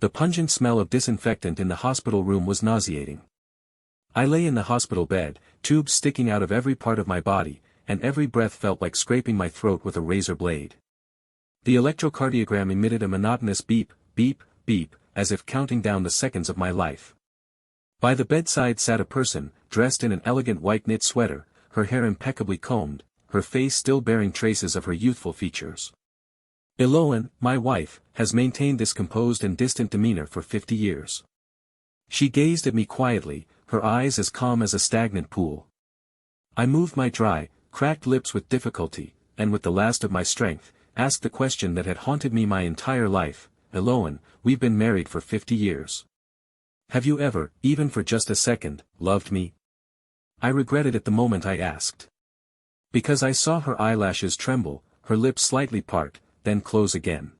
The pungent smell of disinfectant in the hospital room was nauseating. I lay in the hospital bed, tubes sticking out of every part of my body, and every breath felt like scraping my throat with a razor blade. The electrocardiogram emitted a monotonous beep, beep, beep, as if counting down the seconds of my life. By the bedside sat a person, dressed in an elegant white knit sweater, her hair impeccably combed, her face still bearing traces of her youthful features. Eloan, my wife, has maintained this composed and distant demeanor for 50 years. She gazed at me quietly, her eyes as calm as a stagnant pool. I moved my dry, cracked lips with difficulty, and with the last of my strength, asked the question that had haunted me my entire life. Eloan, we've been married for 50 years. Have you ever, even for just a second, loved me? I regretted it the moment I asked. Because I saw her eyelashes tremble, her lips slightly part, then close again.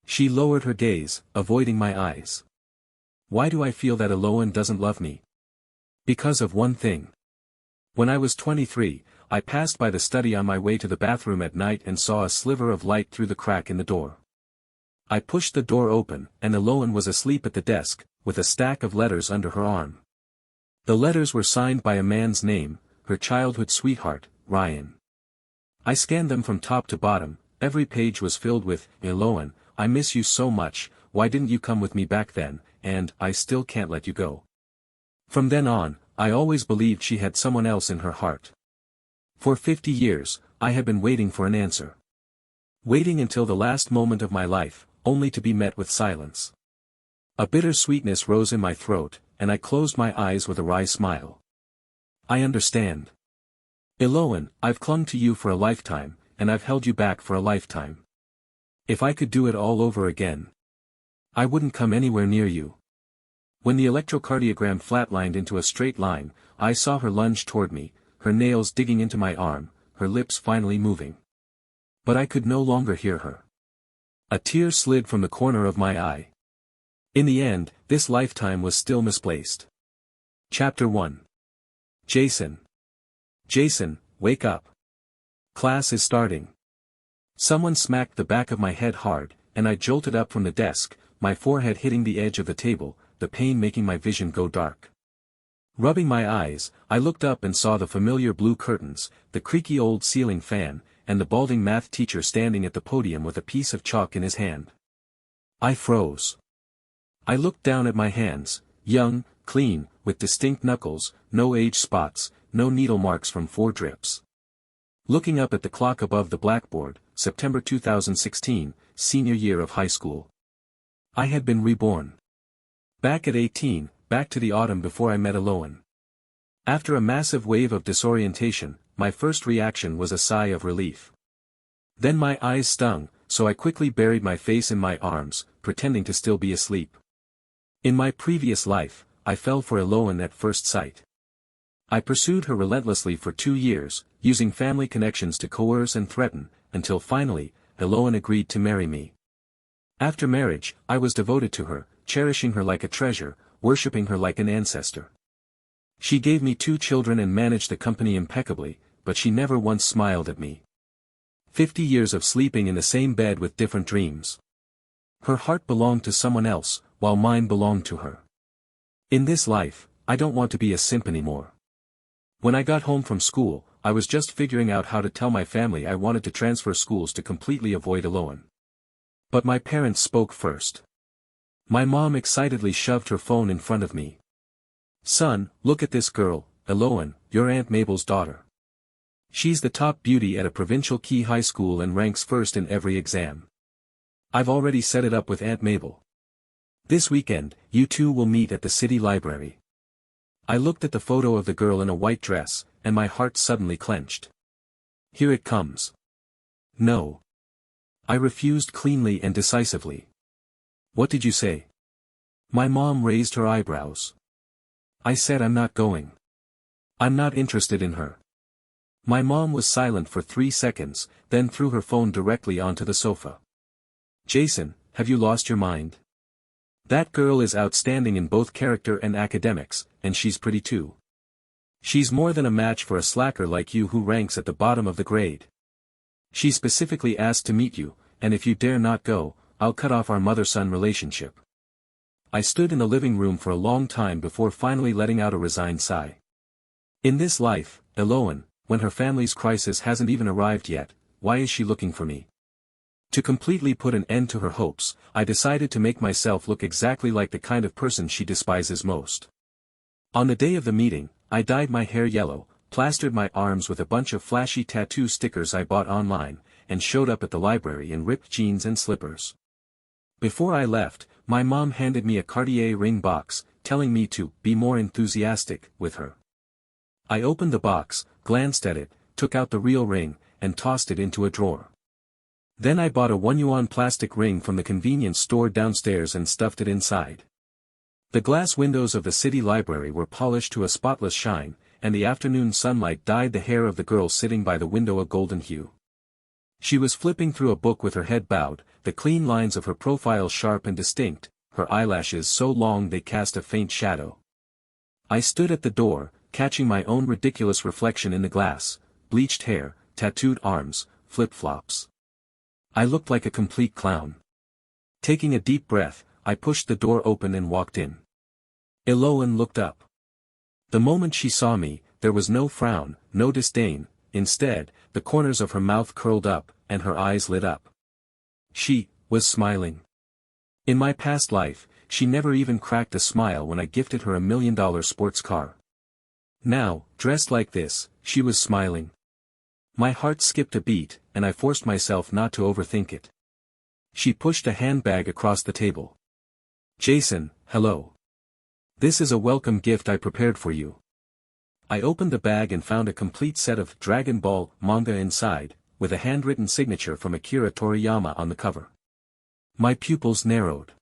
She lowered her gaze, avoiding my eyes. Why do I feel that Eloan doesn't love me? Because of one thing. When I was 23, I passed by the study on my way to the bathroom at night and saw a sliver of light through the crack in the door. I pushed the door open, and Eloan was asleep at the desk, with a stack of letters under her arm. The letters were signed by a man's name, her childhood sweetheart, Ryan. I scanned them from top to bottom. Every page was filled with, Eloan, I miss you so much, why didn't you come with me back then, and, I still can't let you go. From then on, I always believed she had someone else in her heart. For 50 years, I had been waiting for an answer. Waiting until the last moment of my life, only to be met with silence. A bitter sweetness rose in my throat, and I closed my eyes with a wry smile. I understand. Eloan, I've clung to you for a lifetime, and I've held you back for a lifetime. If I could do it all over again, I wouldn't come anywhere near you. When the electrocardiogram flatlined into a straight line, I saw her lunge toward me, her nails digging into my arm, her lips finally moving. But I could no longer hear her. A tear slid from the corner of my eye. In the end, this lifetime was still misplaced. Chapter 1. Jason. Jason, wake up. Class is starting. Someone smacked the back of my head hard, and I jolted up from the desk, my forehead hitting the edge of the table, the pain making my vision go dark. Rubbing my eyes, I looked up and saw the familiar blue curtains, the creaky old ceiling fan, and the balding math teacher standing at the podium with a piece of chalk in his hand. I froze. I looked down at my hands, young, clean, with distinct knuckles, no age spots, no needle marks from 4 drips. Looking up at the clock above the blackboard, September 2016, senior year of high school. I had been reborn. Back at 18, back to the autumn before I met Eloan. After a massive wave of disorientation, my first reaction was a sigh of relief. Then my eyes stung, so I quickly buried my face in my arms, pretending to still be asleep. In my previous life, I fell for Eloan at first sight. I pursued her relentlessly for 2 years, using family connections to coerce and threaten, until finally, Eloan agreed to marry me. After marriage, I was devoted to her, cherishing her like a treasure, worshipping her like an ancestor. She gave me 2 children and managed the company impeccably, but she never once smiled at me. 50 years of sleeping in the same bed with different dreams. Her heart belonged to someone else, while mine belonged to her. In this life, I don't want to be a simp anymore. When I got home from school, I was just figuring out how to tell my family I wanted to transfer schools to completely avoid Eloan. But my parents spoke first. My mom excitedly shoved her phone in front of me. Son, look at this girl, Eloan, your Aunt Mabel's daughter. She's the top beauty at a provincial key high school and ranks first in every exam. I've already set it up with Aunt Mabel. This weekend, you two will meet at the city library. I looked at the photo of the girl in a white dress, and my heart suddenly clenched. Here it comes. No. I refused cleanly and decisively. What did you say? My mom raised her eyebrows. I said I'm not going. I'm not interested in her. My mom was silent for 3 seconds, then threw her phone directly onto the sofa. Jason, have you lost your mind? That girl is outstanding in both character and academics, and she's pretty too. She's more than a match for a slacker like you who ranks at the bottom of the grade. She specifically asked to meet you, and if you dare not go, I'll cut off our mother-son relationship. I stood in the living room for a long time before finally letting out a resigned sigh. In this life, Eloan, when her family's crisis hasn't even arrived yet, why is she looking for me? To completely put an end to her hopes, I decided to make myself look exactly like the kind of person she despises most. On the day of the meeting, I dyed my hair yellow, plastered my arms with a bunch of flashy tattoo stickers I bought online, and showed up at the library in ripped jeans and slippers. Before I left, my mom handed me a Cartier ring box, telling me to be more enthusiastic with her. I opened the box, glanced at it, took out the real ring, and tossed it into a drawer. Then I bought a 1 yuan plastic ring from the convenience store downstairs and stuffed it inside. The glass windows of the city library were polished to a spotless shine, and the afternoon sunlight dyed the hair of the girl sitting by the window a golden hue. She was flipping through a book with her head bowed, the clean lines of her profile sharp and distinct, her eyelashes so long they cast a faint shadow. I stood at the door, catching my own ridiculous reflection in the glass, bleached hair, tattooed arms, flip-flops. I looked like a complete clown. Taking a deep breath, I pushed the door open and walked in. Eloan looked up. The moment she saw me, there was no frown, no disdain, instead, the corners of her mouth curled up, and her eyes lit up. She was smiling. In my past life, she never even cracked a smile when I gifted her $1 million sports car. Now, dressed like this, she was smiling. My heart skipped a beat, and I forced myself not to overthink it. She pushed a handbag across the table. Jason, hello. This is a welcome gift I prepared for you. I opened the bag and found a complete set of Dragon Ball manga inside, with a handwritten signature from Akira Toriyama on the cover. My pupils narrowed.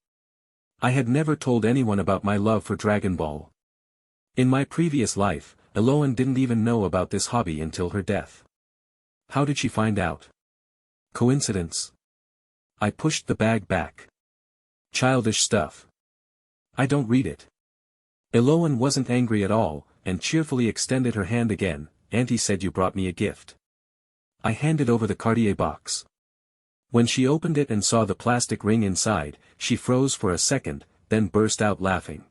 I had never told anyone about my love for Dragon Ball. In my previous life, Eloan didn't even know about this hobby until her death. How did she find out? Coincidence? I pushed the bag back. Childish stuff. I don't read it. Eloan wasn't angry at all, and cheerfully extended her hand again. Auntie said you brought me a gift. I handed over the Cartier box. When she opened it and saw the plastic ring inside, she froze for a second, then burst out laughing.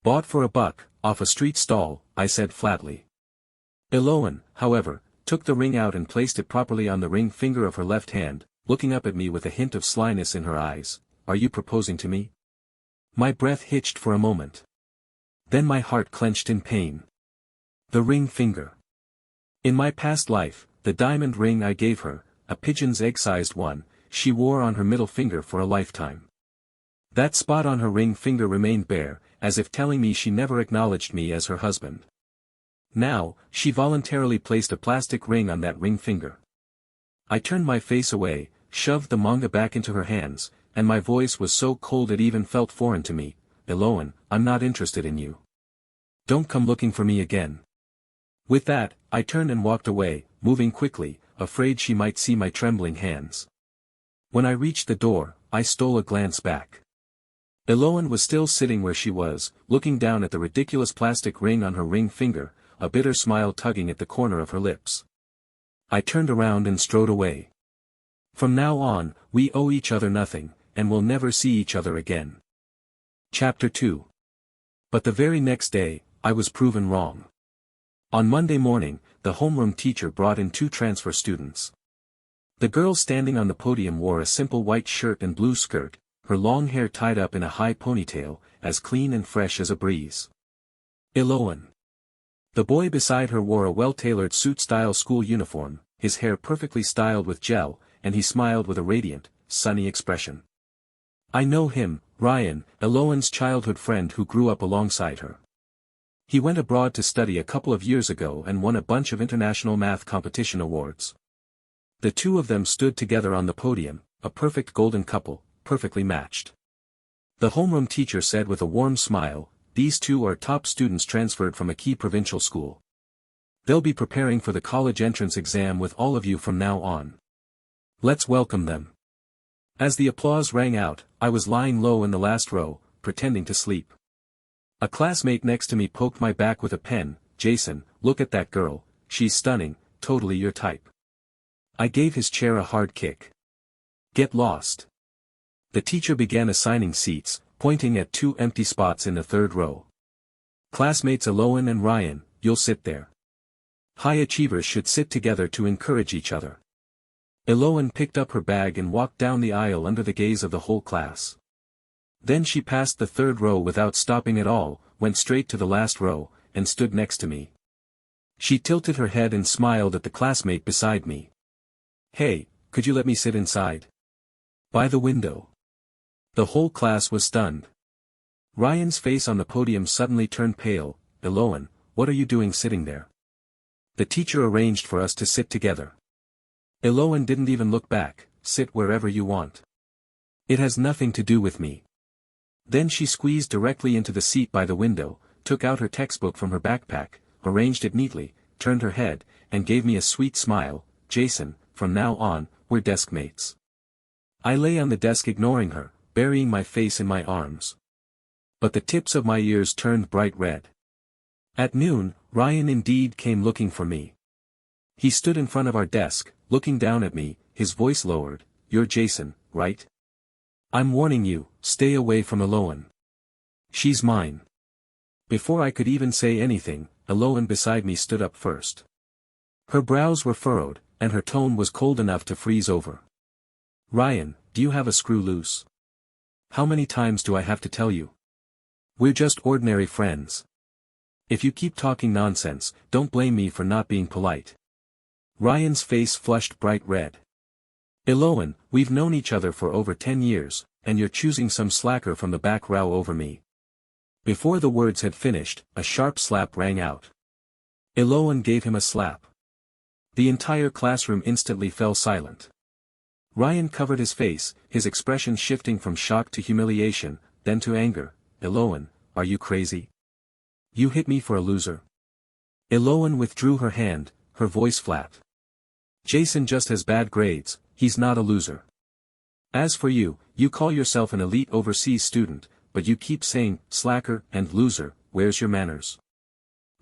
Bought for $1, off a street stall, I said flatly. Eloan, however, took the ring out and placed it properly on the ring finger of her left hand, looking up at me with a hint of slyness in her eyes. Are you proposing to me? My breath hitched for a moment. Then my heart clenched in pain. The ring finger. In my past life, the diamond ring I gave her, a pigeon's egg-sized one, she wore on her middle finger for a lifetime. That spot on her ring finger remained bare, as if telling me she never acknowledged me as her husband. Now, she voluntarily placed a plastic ring on that ring finger. I turned my face away, shoved the manga back into her hands, and my voice was so cold it even felt foreign to me. Eloan, I'm not interested in you. Don't come looking for me again. With that, I turned and walked away, moving quickly, afraid she might see my trembling hands. When I reached the door, I stole a glance back. Eloan was still sitting where she was, looking down at the ridiculous plastic ring on her ring finger, a bitter smile tugging at the corner of her lips. I turned around and strode away. From now on, we owe each other nothing, and will never see each other again. Chapter 2. But the very next day, I was proven wrong. On Monday morning, the homeroom teacher brought in 2 transfer students. The girl standing on the podium wore a simple white shirt and blue skirt, her long hair tied up in a high ponytail, as clean and fresh as a breeze. Eloan. The boy beside her wore a well-tailored suit-style school uniform, his hair perfectly styled with gel, and he smiled with a radiant, sunny expression. I know him, Ryan, Eloan's childhood friend who grew up alongside her. He went abroad to study a couple of years ago and won a bunch of international math competition awards. The two of them stood together on the podium, a perfect golden couple, perfectly matched. The homeroom teacher said with a warm smile, "These 2 are top students transferred from a key provincial school. They'll be preparing for the college entrance exam with all of you from now on. Let's welcome them." As the applause rang out, I was lying low in the last row, pretending to sleep. A classmate next to me poked my back with a pen. "Jason, look at that girl, she's stunning, totally your type." I gave his chair a hard kick. "Get lost." The teacher began assigning seats, pointing at 2 empty spots in the third row. "Classmates Eloan and Ryan, you'll sit there. High achievers should sit together to encourage each other." Eloan picked up her bag and walked down the aisle under the gaze of the whole class. Then she passed the third row without stopping at all, went straight to the last row, and stood next to me. She tilted her head and smiled at the classmate beside me. "Hey, could you let me sit inside? By the window." The whole class was stunned. Ryan's face on the podium suddenly turned pale. "Eloan, what are you doing sitting there? The teacher arranged for us to sit together." Eloan didn't even look back. "Sit wherever you want. It has nothing to do with me." Then she squeezed directly into the seat by the window, took out her textbook from her backpack, arranged it neatly, turned her head, and gave me a sweet smile. "Jason, from now on, we're desk mates." I lay on the desk ignoring her, burying my face in my arms. But the tips of my ears turned bright red. At noon, Ryan indeed came looking for me. He stood in front of our desk, looking down at me, his voice lowered. "You're Jason, right? I'm warning you, stay away from Eloan. She's mine." Before I could even say anything, Eloan beside me stood up first. Her brows were furrowed, and her tone was cold enough to freeze over. "Ryan, do you have a screw loose? How many times do I have to tell you? We're just ordinary friends. If you keep talking nonsense, don't blame me for not being polite." Ryan's face flushed bright red. "Eloan, we've known each other for over 10 years, and you're choosing some slacker from the back row over me." Before the words had finished, a sharp slap rang out. Eloan gave him a slap. The entire classroom instantly fell silent. Ryan covered his face, his expression shifting from shock to humiliation, then to anger. "Eloan, are you crazy? You hit me for a loser?" Eloan withdrew her hand, her voice flat. "Jason just has bad grades, he's not a loser. As for you, you call yourself an elite overseas student, but you keep saying, slacker and loser, where's your manners?"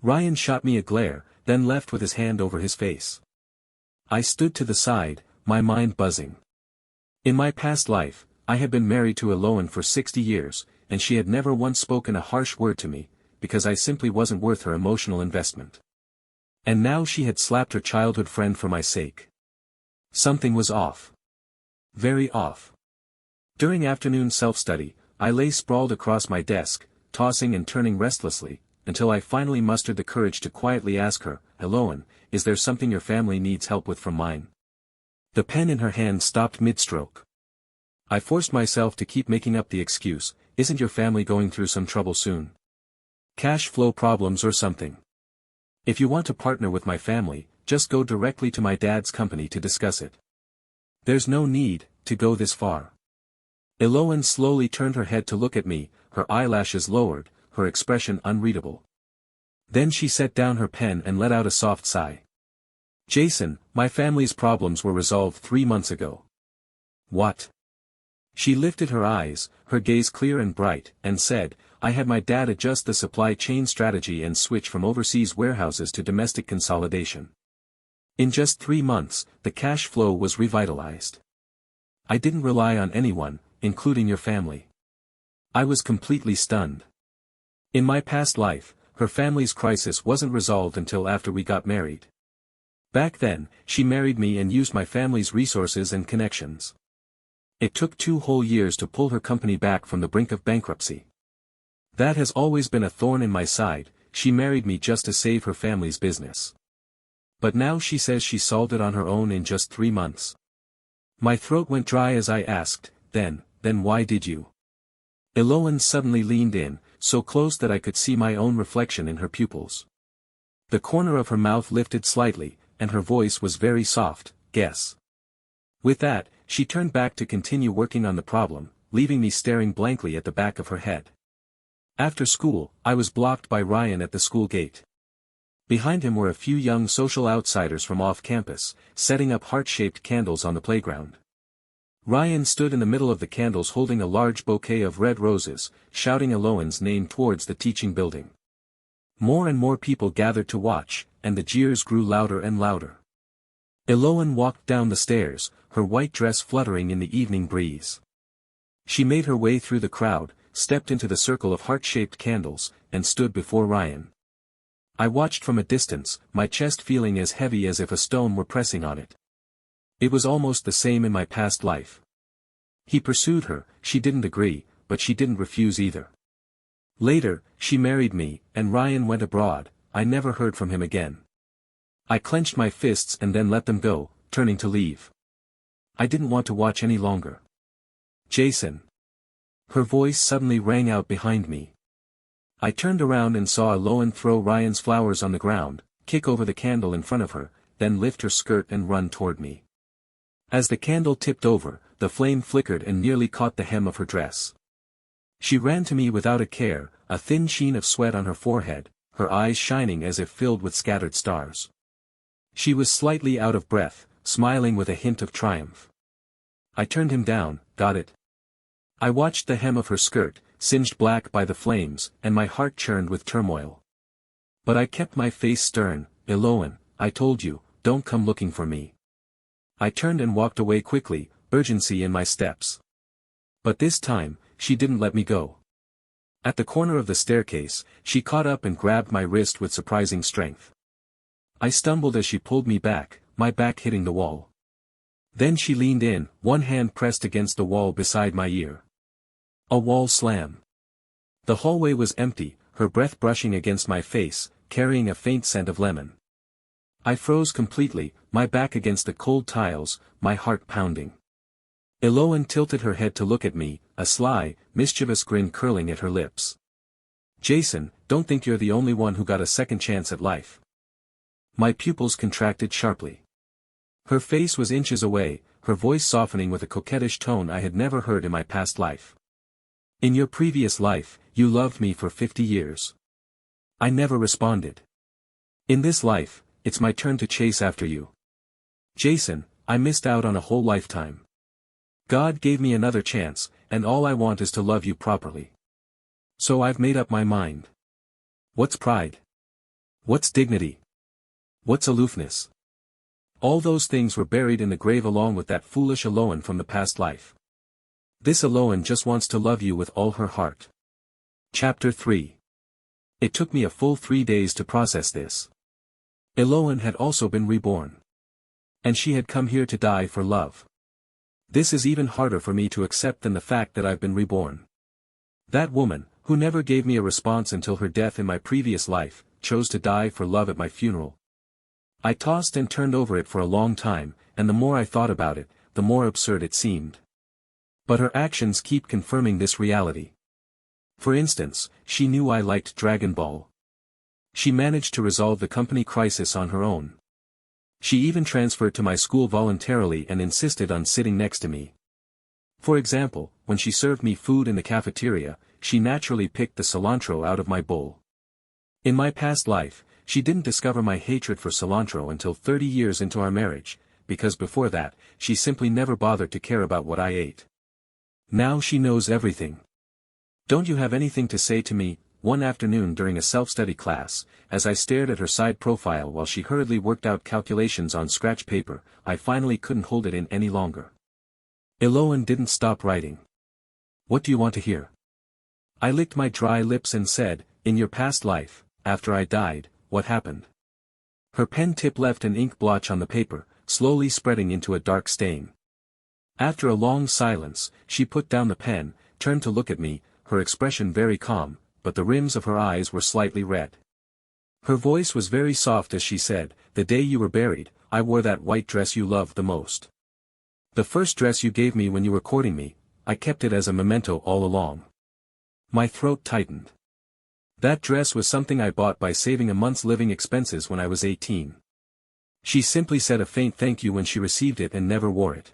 Ryan shot me a glare, then left with his hand over his face. I stood to the side, my mind buzzing. In my past life, I had been married to Eloan for 60 years, and she had never once spoken a harsh word to me, because I simply wasn't worth her emotional investment. And now she had slapped her childhood friend for my sake. Something was off. Very off. During afternoon self-study, I lay sprawled across my desk, tossing and turning restlessly, until I finally mustered the courage to quietly ask her, "Eloan, is there something your family needs help with from mine?" The pen in her hand stopped mid-stroke. I forced myself to keep making up the excuse, "Isn't your family going through some trouble soon? Cash flow problems or something? If you want to partner with my family, just go directly to my dad's company to discuss it. There's no need to go this far." Eloan slowly turned her head to look at me, her eyelashes lowered, her expression unreadable. Then she set down her pen and let out a soft sigh. "Jason, my family's problems were resolved 3 months ago." "What?" She lifted her eyes, her gaze clear and bright, and said, "I had my dad adjust the supply chain strategy and switch from overseas warehouses to domestic consolidation. In just 3 months, the cash flow was revitalized. I didn't rely on anyone, including your family." I was completely stunned. In my past life, her family's crisis wasn't resolved until after we got married. Back then, she married me and used my family's resources and connections. It took 2 whole years to pull her company back from the brink of bankruptcy. That has always been a thorn in my side. She married me just to save her family's business. But now she says she solved it on her own in just 3 months. My throat went dry as I asked, then why did you?" Eloan suddenly leaned in, so close that I could see my own reflection in her pupils. The corner of her mouth lifted slightly, and her voice was very soft, "Guess." With that, she turned back to continue working on the problem, leaving me staring blankly at the back of her head. After school, I was blocked by Ryan at the school gate. Behind him were a few young social outsiders from off-campus, setting up heart-shaped candles on the playground. Ryan stood in the middle of the candles holding a large bouquet of red roses, shouting Eloan's name towards the teaching building. More and more people gathered to watch, and the jeers grew louder and louder. Eloan walked down the stairs, her white dress fluttering in the evening breeze. She made her way through the crowd, stepped into the circle of heart-shaped candles, and stood before Ryan. I watched from a distance, my chest feeling as heavy as if a stone were pressing on it. It was almost the same in my past life. He pursued her, she didn't agree, but she didn't refuse either. Later, she married me, and Ryan went abroad. I never heard from him again. I clenched my fists and then let them go, turning to leave. I didn't want to watch any longer. Jason. Her voice suddenly rang out behind me. I turned around and saw Aloan throw Ryan's flowers on the ground, kick over the candle in front of her, then lift her skirt and run toward me. As the candle tipped over, the flame flickered and nearly caught the hem of her dress. She ran to me without a care, a thin sheen of sweat on her forehead, her eyes shining as if filled with scattered stars. She was slightly out of breath, smiling with a hint of triumph. I turned him down, got it. I watched the hem of her skirt, singed black by the flames, and my heart churned with turmoil. But I kept my face stern. Aloan, I told you, don't come looking for me. I turned and walked away quickly, urgency in my steps. But this time, she didn't let me go. At the corner of the staircase, she caught up and grabbed my wrist with surprising strength. I stumbled as she pulled me back, my back hitting the wall. Then she leaned in, one hand pressed against the wall beside my ear. A wall slam. The hallway was empty, her breath brushing against my face, carrying a faint scent of lemon. I froze completely, my back against the cold tiles, my heart pounding. Aloan tilted her head to look at me, a sly, mischievous grin curling at her lips. Jason, don't think you're the only one who got a second chance at life. My pupils contracted sharply. Her face was inches away, her voice softening with a coquettish tone I had never heard in my past life. In your previous life, you loved me for 50 years. I never responded. In this life, it's my turn to chase after you. Jason, I missed out on a whole lifetime. God gave me another chance, and all I want is to love you properly. So I've made up my mind. What's pride? What's dignity? What's aloofness? All those things were buried in the grave along with that foolish Aloan from the past life. This Aloan just wants to love you with all her heart. Chapter 3. It took me a full 3 days to process this. Aloan had also been reborn. And she had come here to die for love. This is even harder for me to accept than the fact that I've been reborn. That woman, who never gave me a response until her death in my previous life, chose to die for love at my funeral. I tossed and turned over it for a long time, and the more I thought about it, the more absurd it seemed. But her actions keep confirming this reality. For instance, she knew I liked Dragon Ball. She managed to resolve the company crisis on her own. She even transferred to my school voluntarily and insisted on sitting next to me. For example, when she served me food in the cafeteria, she naturally picked the cilantro out of my bowl. In my past life, she didn't discover my hatred for cilantro until 30 years into our marriage, because before that, she simply never bothered to care about what I ate. Now she knows everything. Don't you have anything to say to me? One afternoon during a self-study class, as I stared at her side profile while she hurriedly worked out calculations on scratch paper, I finally couldn't hold it in any longer. Aloan didn't stop writing. What do you want to hear? I licked my dry lips and said, in your past life, after I died, what happened? Her pen tip left an ink blotch on the paper, slowly spreading into a dark stain. After a long silence, she put down the pen, turned to look at me, her expression very calm, but the rims of her eyes were slightly red. Her voice was very soft as she said, the day you were buried, I wore that white dress you loved the most. The first dress you gave me when you were courting me, I kept it as a memento all along. My throat tightened. That dress was something I bought by saving a month's living expenses when I was 18. She simply said a faint thank you when she received it and never wore it.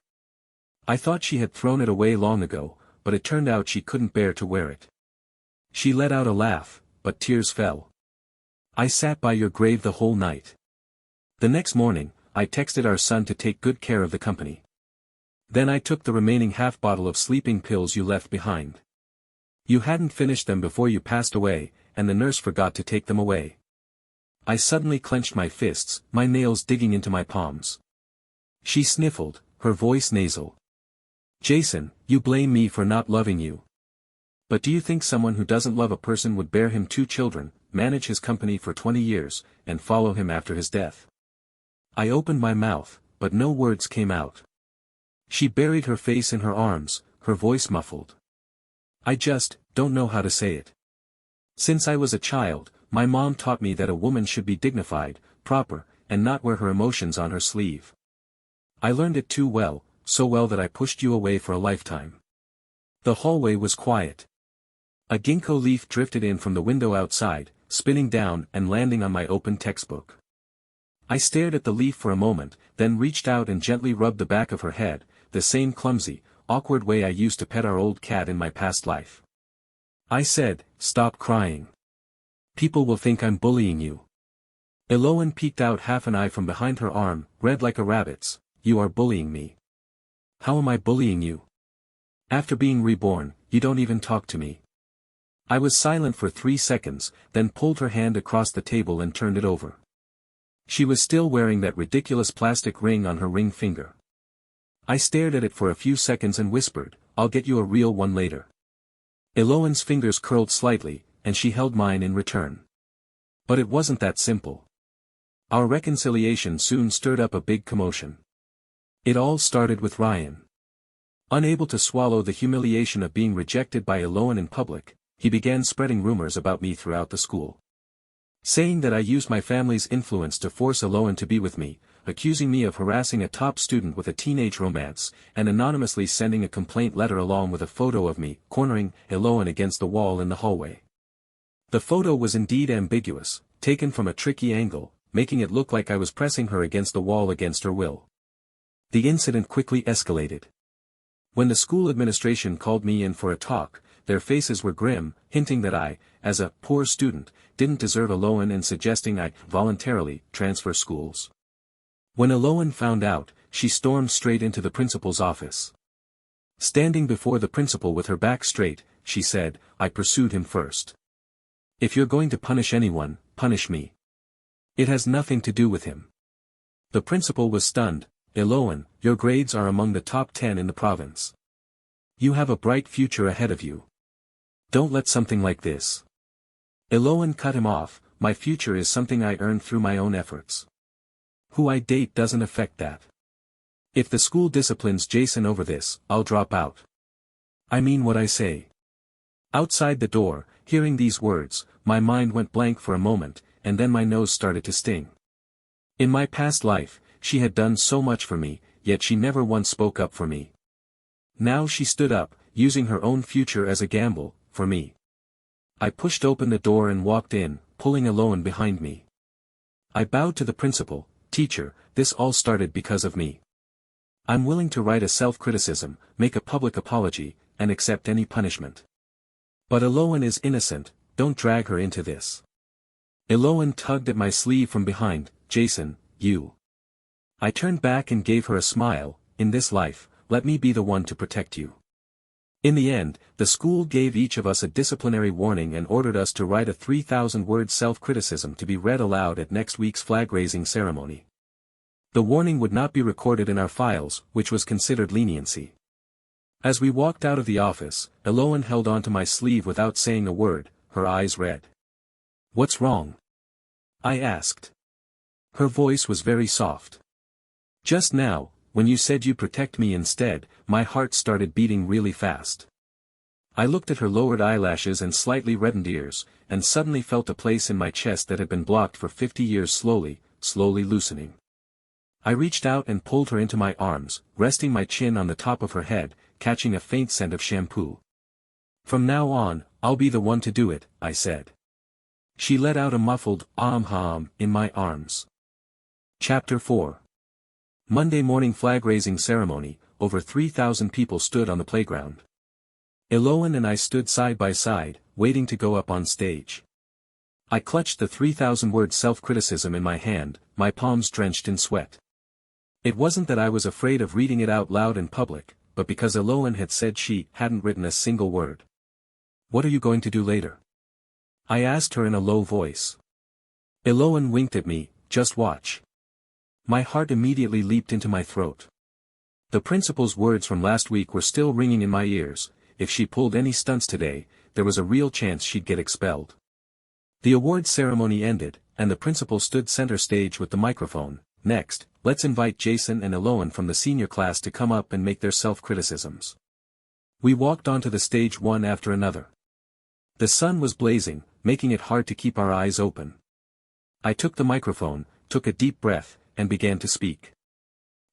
I thought she had thrown it away long ago, but it turned out she couldn't bear to wear it. She let out a laugh, but tears fell. I sat by your grave the whole night. The next morning, I texted our son to take good care of the company. Then I took the remaining half bottle of sleeping pills you left behind. You hadn't finished them before you passed away, and the nurse forgot to take them away. I suddenly clenched my fists, my nails digging into my palms. She sniffled, her voice nasal. Jason, you blame me for not loving you. But do you think someone who doesn't love a person would bear him 2 children, manage his company for 20 years, and follow him after his death? I opened my mouth, but no words came out. She buried her face in her arms, her voice muffled. I just don't know how to say it. Since I was a child, my mom taught me that a woman should be dignified, proper, and not wear her emotions on her sleeve. I learned it too well, so well that I pushed you away for a lifetime. The hallway was quiet. A ginkgo leaf drifted in from the window outside, spinning down and landing on my open textbook. I stared at the leaf for a moment, then reached out and gently rubbed the back of her head, the same clumsy, awkward way I used to pet our old cat in my past life. I said, "Stop crying. People will think I'm bullying you." Eloan peeked out half an eye from behind her arm, red like a rabbit's. "You are bullying me." "How am I bullying you? After being reborn, you don't even talk to me." I was silent for 3 seconds, then pulled her hand across the table and turned it over. She was still wearing that ridiculous plastic ring on her ring finger. I stared at it for a few seconds and whispered, "I'll get you a real one later." Eloan's fingers curled slightly, and she held mine in return. But it wasn't that simple. Our reconciliation soon stirred up a big commotion. It all started with Ryan. Unable to swallow the humiliation of being rejected by Eloan in public, he began spreading rumors about me throughout the school. Saying that I used my family's influence to force Eloan to be with me, accusing me of harassing a top student with a teenage romance, and anonymously sending a complaint letter along with a photo of me, cornering Eloan against the wall in the hallway. The photo was indeed ambiguous, taken from a tricky angle, making it look like I was pressing her against the wall against her will. The incident quickly escalated. When the school administration called me in for a talk, their faces were grim, hinting that I, as a poor student, didn't deserve Eloan and suggesting I voluntarily transfer schools. When Eloan found out, she stormed straight into the principal's office. Standing before the principal with her back straight, she said, "I pursued him first. If you're going to punish anyone, punish me. It has nothing to do with him." The principal was stunned. "Eloan, your grades are among the top 10 in the province. You have a bright future ahead of you. Don't let something like this." Eloan cut him off. "My future is something I earned through my own efforts. Who I date doesn't affect that. If the school disciplines Jason over this, I'll drop out. I mean what I say." Outside the door, hearing these words, my mind went blank for a moment, and then my nose started to sting. In my past life, she had done so much for me, yet she never once spoke up for me. Now she stood up, using her own future as a gamble, for me. I pushed open the door and walked in, pulling Eloan behind me. I bowed to the principal. "Teacher, this all started because of me. I'm willing to write a self-criticism, make a public apology, and accept any punishment. But Eloan is innocent, don't drag her into this." Eloan tugged at my sleeve from behind. "Jason, you." I turned back and gave her a smile. "In this life, let me be the one to protect you." In the end, the school gave each of us a disciplinary warning and ordered us to write a 3,000-word self-criticism to be read aloud at next week's flag-raising ceremony. The warning would not be recorded in our files, which was considered leniency. As we walked out of the office, Eloan held onto my sleeve without saying a word, her eyes red. "What's wrong?" I asked. Her voice was very soft. "Just now, when you said you'd protect me instead, my heart started beating really fast." I looked at her lowered eyelashes and slightly reddened ears, and suddenly felt a place in my chest that had been blocked for 50 years slowly loosening. I reached out and pulled her into my arms, resting my chin on the top of her head, catching a faint scent of shampoo. "From now on, I'll be the one to do it," I said. She let out a muffled "ah-hum" in my arms. Chapter 4. Monday morning flag-raising ceremony. Over 3,000 people stood on the playground. Eloan and I stood side by side, waiting to go up on stage. I clutched the 3,000-word self-criticism in my hand, my palms drenched in sweat. It wasn't that I was afraid of reading it out loud in public, but because Eloan had said she hadn't written a single word. "What are you going to do later?" I asked her in a low voice. Eloan winked at me. "Just watch." My heart immediately leaped into my throat. The principal's words from last week were still ringing in my ears. if she pulled any stunts today, there was a real chance she'd get expelled. The awards ceremony ended, and the principal stood center stage with the microphone. Next, let's invite Jason and Eloan from the senior class to come up and make their self-criticisms. We walked onto the stage one after another. The sun was blazing, making it hard to keep our eyes open. I took the microphone, took a deep breath, and began to speak.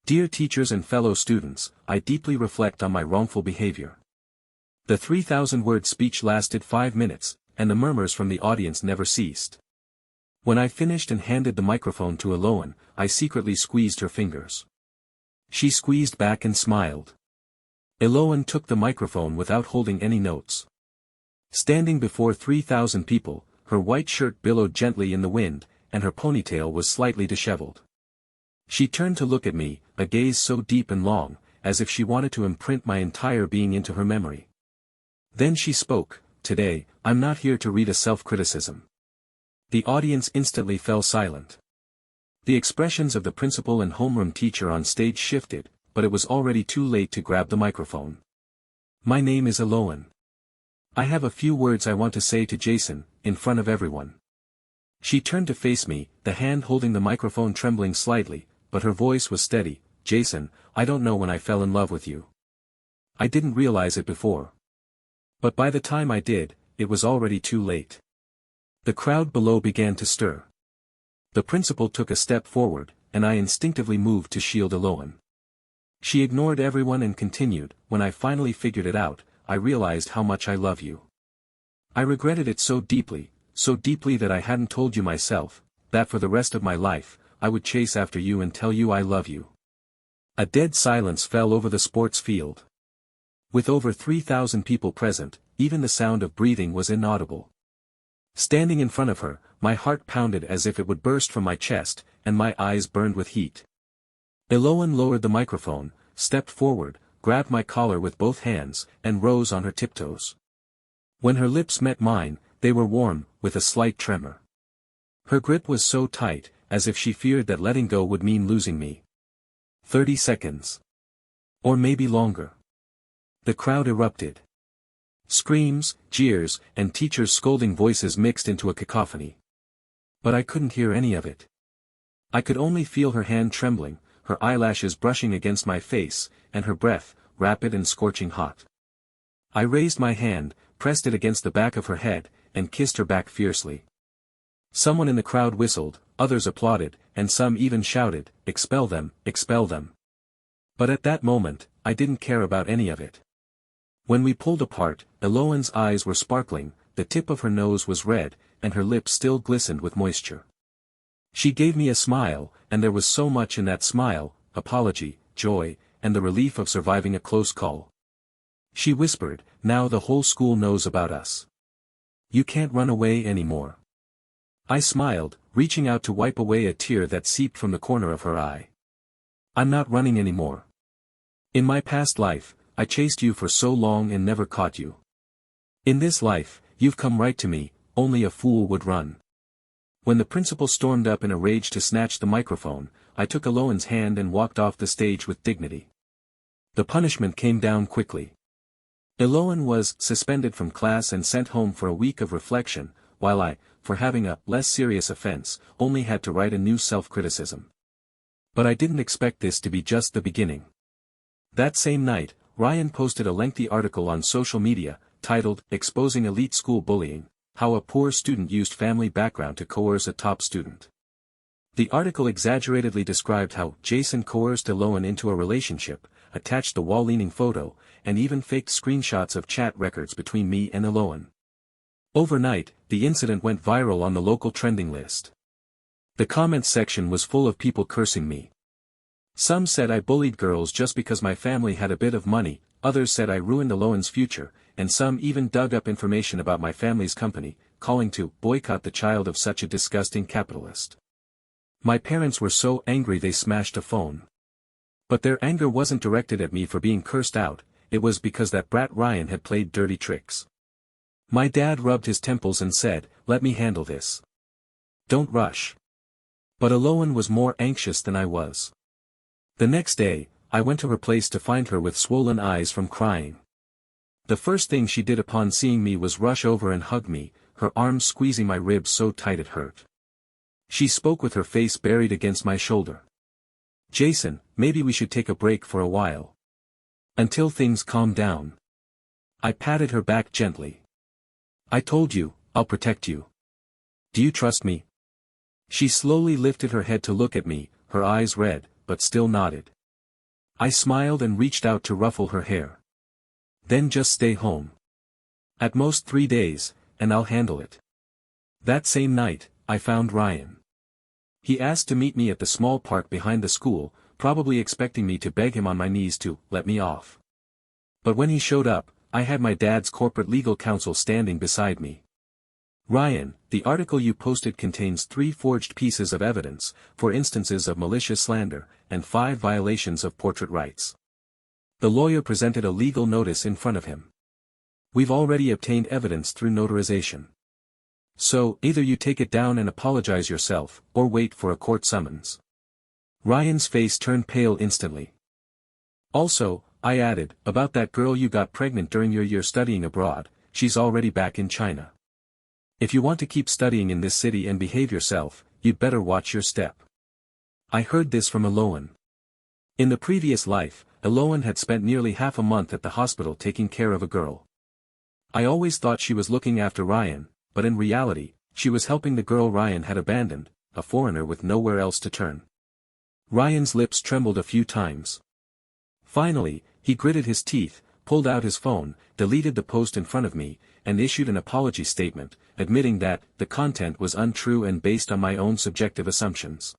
Dear teachers and fellow students, I deeply reflect on my wrongful behavior. The 3,000-word speech lasted 5 minutes, and the murmurs from the audience never ceased. When I finished and handed the microphone to Eloan, I secretly squeezed her fingers. She squeezed back and smiled. Eloan took the microphone without holding any notes. Standing before 3,000 people, her white shirt billowed gently in the wind, and her ponytail was slightly disheveled. She turned to look at me, a gaze so deep and long, as if she wanted to imprint my entire being into her memory. Then she spoke, "Today, I'm not here to read a self-criticism." The audience instantly fell silent. The expressions of the principal and homeroom teacher on stage shifted, but it was already too late to grab the microphone. My name is Eloan. I have a few words I want to say to Jason, in front of everyone. She turned to face me, the hand holding the microphone trembling slightly, but her voice was steady. Jason, I don't know when I fell in love with you. I didn't realize it before. But by the time I did, it was already too late. The crowd below began to stir. The principal took a step forward, and I instinctively moved to shield Eloan. She ignored everyone and continued, "When I finally figured it out, I realized how much I love you. I regretted it so deeply that I hadn't told you myself, that for the rest of my life, I would chase after you and tell you I love you." A dead silence fell over the sports field. With over 3,000 people present, even the sound of breathing was inaudible. Standing in front of her, my heart pounded as if it would burst from my chest, and my eyes burned with heat. Eloan lowered the microphone, stepped forward, grabbed my collar with both hands, and rose on her tiptoes. When her lips met mine, they were warm, with a slight tremor. Her grip was so tight, as if she feared that letting go would mean losing me. 30 seconds. Or maybe longer. The crowd erupted. Screams, jeers, and teachers' scolding voices mixed into a cacophony. But I couldn't hear any of it. I could only feel her hand trembling, her eyelashes brushing against my face, and her breath, rapid and scorching hot. I raised my hand, pressed it against the back of her head, and kissed her back fiercely. Someone in the crowd whistled, others applauded, and some even shouted, "Expel them, expel them." But at that moment, I didn't care about any of it. When we pulled apart, Eloan's eyes were sparkling, the tip of her nose was red, and her lips still glistened with moisture. She gave me a smile, and there was so much in that smile, apology, joy, and the relief of surviving a close call. She whispered, "Now the whole school knows about us. You can't run away anymore." I smiled, reaching out to wipe away a tear that seeped from the corner of her eye. "I'm not running anymore. In my past life, I chased you for so long and never caught you. In this life, you've come right to me, only a fool would run." When the principal stormed up in a rage to snatch the microphone, I took Eloan's hand and walked off the stage with dignity. The punishment came down quickly. Eloan was suspended from class and sent home for a week of reflection, while I, for having a less serious offense, only had to write a new self-criticism. But I didn't expect this to be just the beginning. That same night, Ryan posted a lengthy article on social media, titled, "Exposing Elite School Bullying, How a Poor Student Used Family Background to Coerce a Top Student." The article exaggeratedly described how Jason coerced Eloan into a relationship, attached the wall-leaning photo, and even faked screenshots of chat records between me and Eloan. Overnight, the incident went viral on the local trending list. The comments section was full of people cursing me. Some said I bullied girls just because my family had a bit of money, others said I ruined Eloan's future, and some even dug up information about my family's company, calling to boycott the child of such a disgusting capitalist. My parents were so angry they smashed a phone. But their anger wasn't directed at me for being cursed out, it was because that brat Ryan had played dirty tricks. My dad rubbed his temples and said, "Let me handle this. Don't rush." But Eloan was more anxious than I was. The next day, I went to her place to find her with swollen eyes from crying. The first thing she did upon seeing me was rush over and hug me, her arms squeezing my ribs so tight it hurt. She spoke with her face buried against my shoulder. "Jason, maybe we should take a break for a while. Until things calm down." I patted her back gently. "I told you, I'll protect you. Do you trust me?" She slowly lifted her head to look at me, her eyes red, but still nodded. I smiled and reached out to ruffle her hair. "Then just stay home. At most 3 days, and I'll handle it." That same night, I found Ryan. He asked to meet me at the small park behind the school, probably expecting me to beg him on my knees to let me off. But when he showed up, I had my dad's corporate legal counsel standing beside me. "Ryan, the article you posted contains 3 forged pieces of evidence, for instances of malicious slander, and 5 violations of portrait rights." The lawyer presented a legal notice in front of him. "We've already obtained evidence through notarization. So, either you take it down and apologize yourself, or wait for a court summons." Ryan's face turned pale instantly. "Also," I added, "about that girl you got pregnant during your year studying abroad, she's already back in China. If you want to keep studying in this city and behave yourself, you'd better watch your step." I heard this from Eloan. In the previous life, Eloan had spent nearly half a month at the hospital taking care of a girl. I always thought she was looking after Ryan, but in reality, she was helping the girl Ryan had abandoned, a foreigner with nowhere else to turn. Ryan's lips trembled a few times. Finally, he gritted his teeth, pulled out his phone, deleted the post in front of me, and issued an apology statement, admitting that the content was untrue and based on my own subjective assumptions.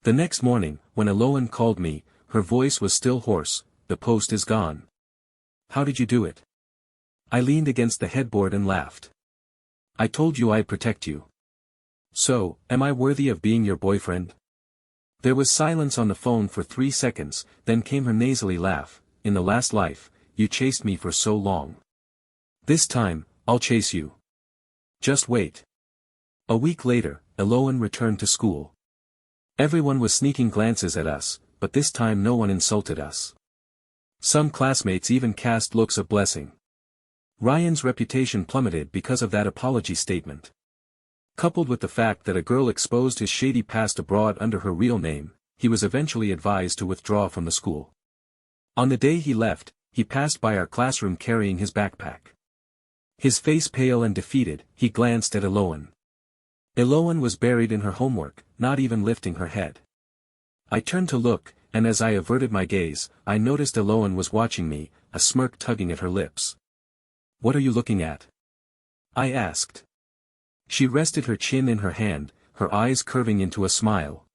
The next morning, when Eloan called me, her voice was still hoarse. "The post is gone." "How did you do it?" I leaned against the headboard and laughed. "I told you I'd protect you. So, am I worthy of being your boyfriend?" There was silence on the phone for 3 seconds, then came her nasally laugh. "In the last life, you chased me for so long. This time, I'll chase you. Just wait." A week later, Eloan returned to school. Everyone was sneaking glances at us, but this time no one insulted us. Some classmates even cast looks of blessing. Ryan's reputation plummeted because of that apology statement. Coupled with the fact that a girl exposed his shady past abroad under her real name, he was eventually advised to withdraw from the school. On the day he left, he passed by our classroom carrying his backpack. His face pale and defeated, he glanced at Eloan. Eloan was buried in her homework, not even lifting her head. I turned to look, and as I averted my gaze, I noticed Eloan was watching me, a smirk tugging at her lips. "What are you looking at?" I asked. She rested her chin in her hand, her eyes curving into a smile.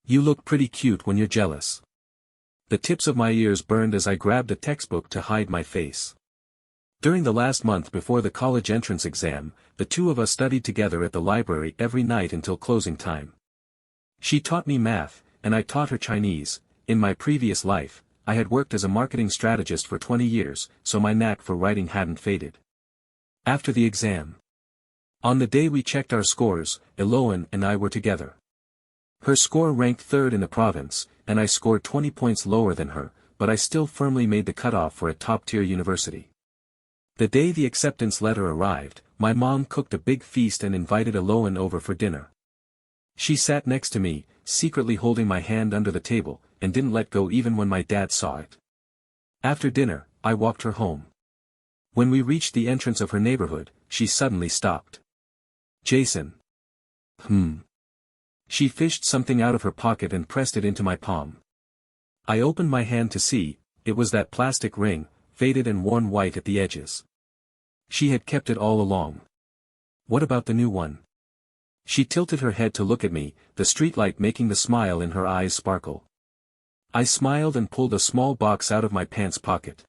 "You look pretty cute when you're jealous." The tips of my ears burned as I grabbed a textbook to hide my face. During the last month before the college entrance exam, the two of us studied together at the library every night until closing time. She taught me math, and I taught her Chinese. In my previous life, I had worked as a marketing strategist for 20 years, so my knack for writing hadn't faded. After the exam. On the day we checked our scores, Eloan and I were together. Her score ranked 3rd in the province, and I scored 20 points lower than her, but I still firmly made the cutoff for a top-tier university. The day the acceptance letter arrived, my mom cooked a big feast and invited Eloan over for dinner. She sat next to me, secretly holding my hand under the table, and didn't let go even when my dad saw it. After dinner, I walked her home. When we reached the entrance of her neighborhood, she suddenly stopped. "Jason." She fished something out of her pocket and pressed it into my palm. I opened my hand to see, it was that plastic ring, faded and worn white at the edges. She had kept it all along. "What about the new one?" She tilted her head to look at me, the streetlight making the smile in her eyes sparkle. I smiled and pulled a small box out of my pants pocket.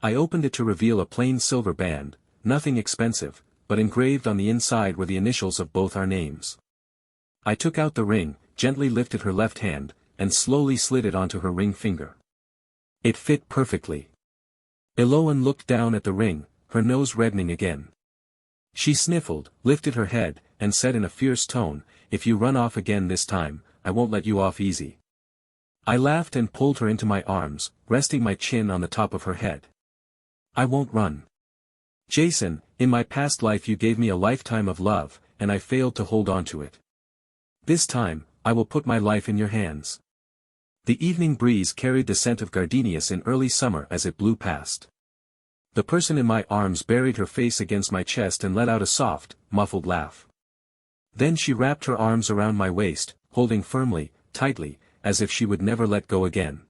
I opened it to reveal a plain silver band, nothing expensive, but engraved on the inside were the initials of both our names. I took out the ring, gently lifted her left hand, and slowly slid it onto her ring finger. It fit perfectly. Eloan looked down at the ring, her nose reddening again. She sniffled, lifted her head, and said in a fierce tone, "If you run off again this time, I won't let you off easy." I laughed and pulled her into my arms, resting my chin on the top of her head. I won't run. Jason, in my past life you gave me a lifetime of love, and I failed to hold on to it. This time, I will put my life in your hands. The evening breeze carried the scent of gardenias in early summer as it blew past. The person in my arms buried her face against my chest and let out a soft, muffled laugh. Then she wrapped her arms around my waist, holding firmly, tightly, as if she would never let go again.